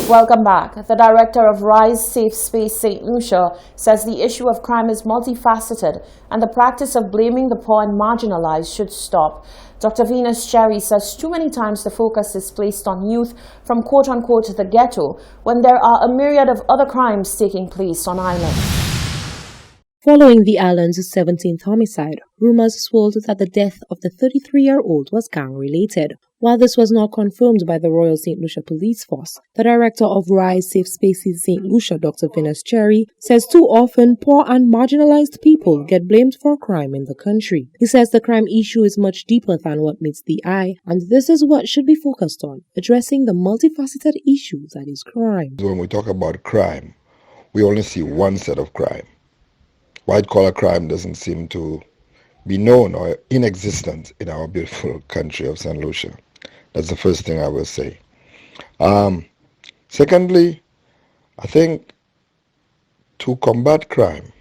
Welcome back. The director of Rise Safe Space St. Lucia says the issue of crime is multifaceted and the practice of blaming the poor and marginalized should stop. Dr. Venus Cherry says too many times the focus is placed on youth from quote-unquote the ghetto when there are a myriad of other crimes taking place on island. Following the island's 17th homicide, rumors swirled that the death of the 33-year-old was gang-related. While this was not confirmed by the Royal St. Lucia Police Force, the director of Rise Safe Spaces St. Lucia, Dr. Venus Cherry, says too often poor and marginalized people get blamed for crime in the country. He says the crime issue is much deeper than what meets the eye, and this is what should be focused on, addressing the multifaceted issue that is crime. When we talk about crime, we only see one set of crime. White-collar crime doesn't seem to be known or inexistent in our beautiful country of St. Lucia. That's the first thing I will say. Secondly, I think to combat crime,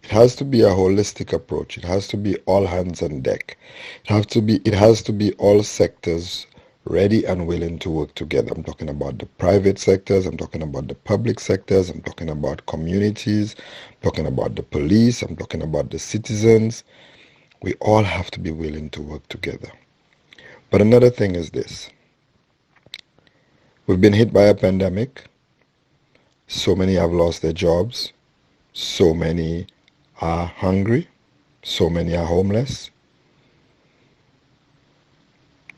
it has to be a holistic approach. It has to be all hands on deck. It has to be all sectors ready and willing to work together. I'm talking about the private sectors, I'm talking about the public sectors, I'm talking about communities, I'm talking about the police, I'm talking about the citizens. We all have to be willing to work together. But another thing is this. We've been hit by a pandemic. So many have lost their jobs. So many are hungry. So many are homeless.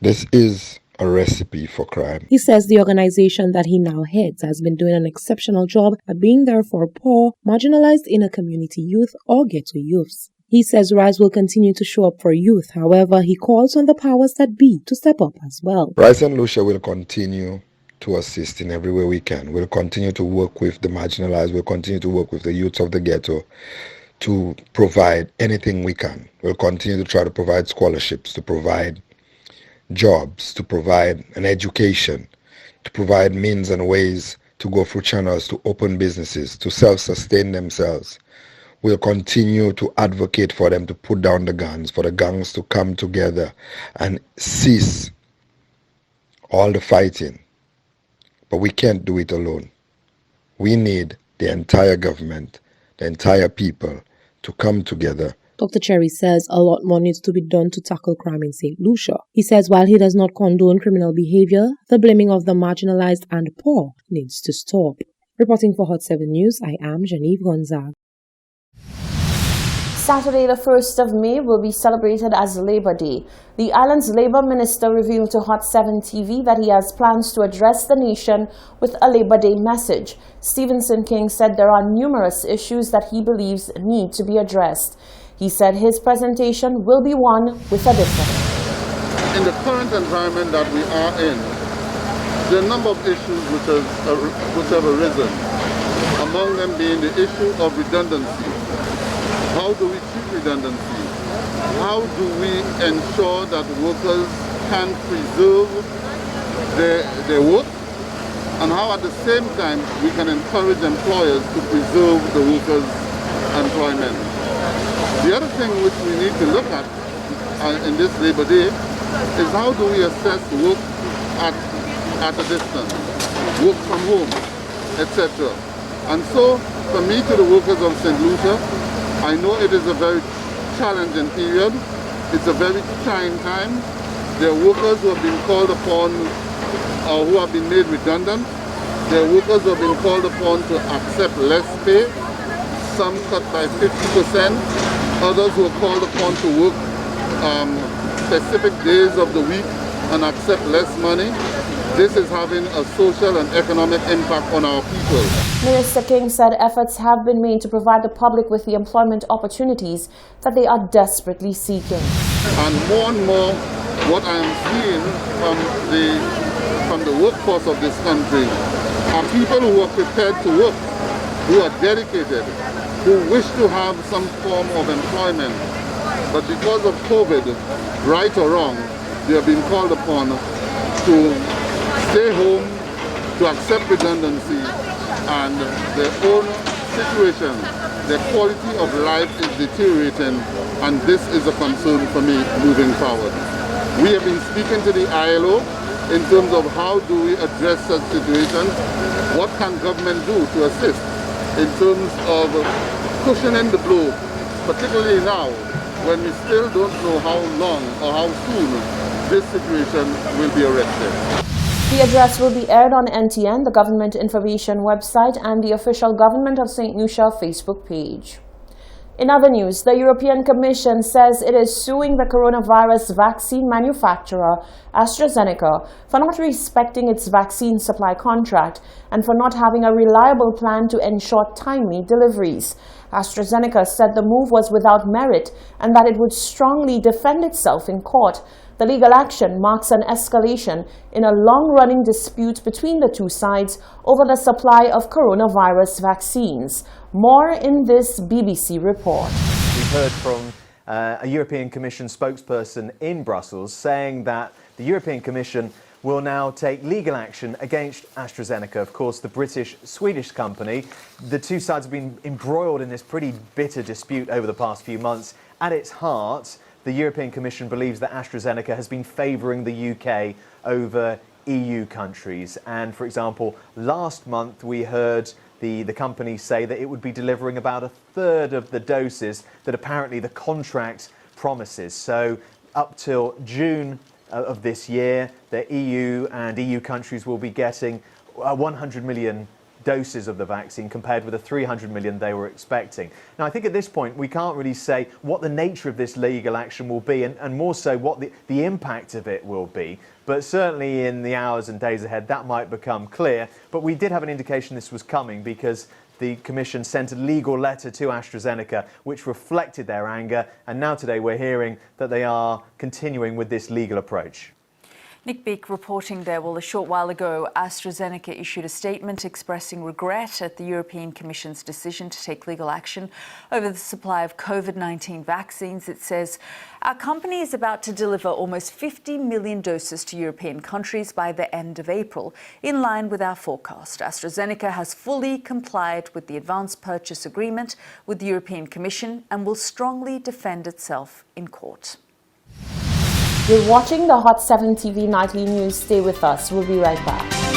This is a recipe for crime. He says the organization that he now heads has been doing an exceptional job at being there for poor, marginalized inner community youth or ghetto youths. He says Rise will continue to show up for youth. However, he calls on the powers that be to step up as well. Rise St. Lucia will continue to assist in every way we can. We'll continue to work with the marginalized. We'll continue to work with the youths of the ghetto to provide anything we can. We'll continue to try to provide scholarships, to provide jobs, to provide an education, to provide means and ways to go through channels, to open businesses, to self-sustain themselves. We'll continue to advocate for them to put down the guns, for the gangs to come together and cease all the fighting. But we can't do it alone. We need the entire government, the entire people to come together. Dr. Cherry says a lot more needs to be done to tackle crime in St. Lucia. He says while he does not condone criminal behavior, the blaming of the marginalized and poor needs to stop. Reporting for Hot 7 News, I am Genevieve Gonzague. Saturday, the 1st of May, will be celebrated as Labor Day. The island's Labour Minister revealed to Hot 7 TV that he has plans to address the nation with a Labor Day message. Stevenson King said there are numerous issues that he believes need to be addressed. He said his presentation will be one with a difference. In the current environment that we are in, there are a number of issues which have arisen, among them being the issue of redundancy. How do we treat redundancy? How do we ensure that workers can preserve their work? And how at the same time we can encourage employers to preserve the workers' employment? The other thing which we need to look at in this Labor Day is how do we assess work at a distance, work from home, etc. And so, for me, to the workers of St. Lucia, I know it is a very challenging period. It's a very trying time. There are workers who have been called upon or who have been made redundant. There are workers who have been called upon to accept less pay, some cut by 50%, others who are called upon to work specific days of the week and accept less money. This is having a social and economic impact on our people. Minister King said efforts have been made to provide the public with the employment opportunities that they are desperately seeking. And more, what I am seeing from the workforce of this country are people who are prepared to work, who are dedicated, who wish to have some form of employment. But because of COVID, right or wrong, they have been called upon to stay home, to accept redundancy, and their own situation, their quality of life is deteriorating, and this is a concern for me moving forward. We have been speaking to the ILO, in terms of how do we address such situations, what can government do to assist in terms of cushioning the blow, particularly now when we still don't know how long or how soon this situation will be arrested. The address will be aired on NTN, the Government Information website, and the official Government of St. Lucia Facebook page. In other news, the European Commission says it is suing the coronavirus vaccine manufacturer AstraZeneca for not respecting its vaccine supply contract and for not having a reliable plan to ensure timely deliveries. AstraZeneca said the move was without merit and that it would strongly defend itself in court. The legal action marks an escalation in a long-running dispute between the two sides over the supply of coronavirus vaccines. More in this BBC report. We've heard from a European Commission spokesperson in Brussels saying that the European Commission will now take legal action against AstraZeneca, of course, the British-Swedish company. The two sides have been embroiled in this pretty bitter dispute over the past few months. At its heart, the European Commission believes that AstraZeneca has been favouring the UK over EU countries. And, for example, last month we heard the company say that it would be delivering about a third of the doses that apparently the contract promises. So up till June of this year, the EU and EU countries will be getting 100 million doses of the vaccine compared with the 300 million they were expecting. Now, I think at this point we can't really say what the nature of this legal action will be and more so what the impact of it will be. But certainly in the hours and days ahead that might become clear. But we did have an indication this was coming because the Commission sent a legal letter to AstraZeneca which reflected their anger, and now today we're hearing that they are continuing with this legal approach. Nick Beek reporting there. Well, a short while ago, AstraZeneca issued a statement expressing regret at the European Commission's decision to take legal action over the supply of COVID-19 vaccines. It says, our company is about to deliver almost 50 million doses to European countries by the end of April, in line with our forecast. AstraZeneca has fully complied with the advance purchase agreement with the European Commission and will strongly defend itself in court. You're watching the Hot 7 TV Nightly News. Stay with us. We'll be right back.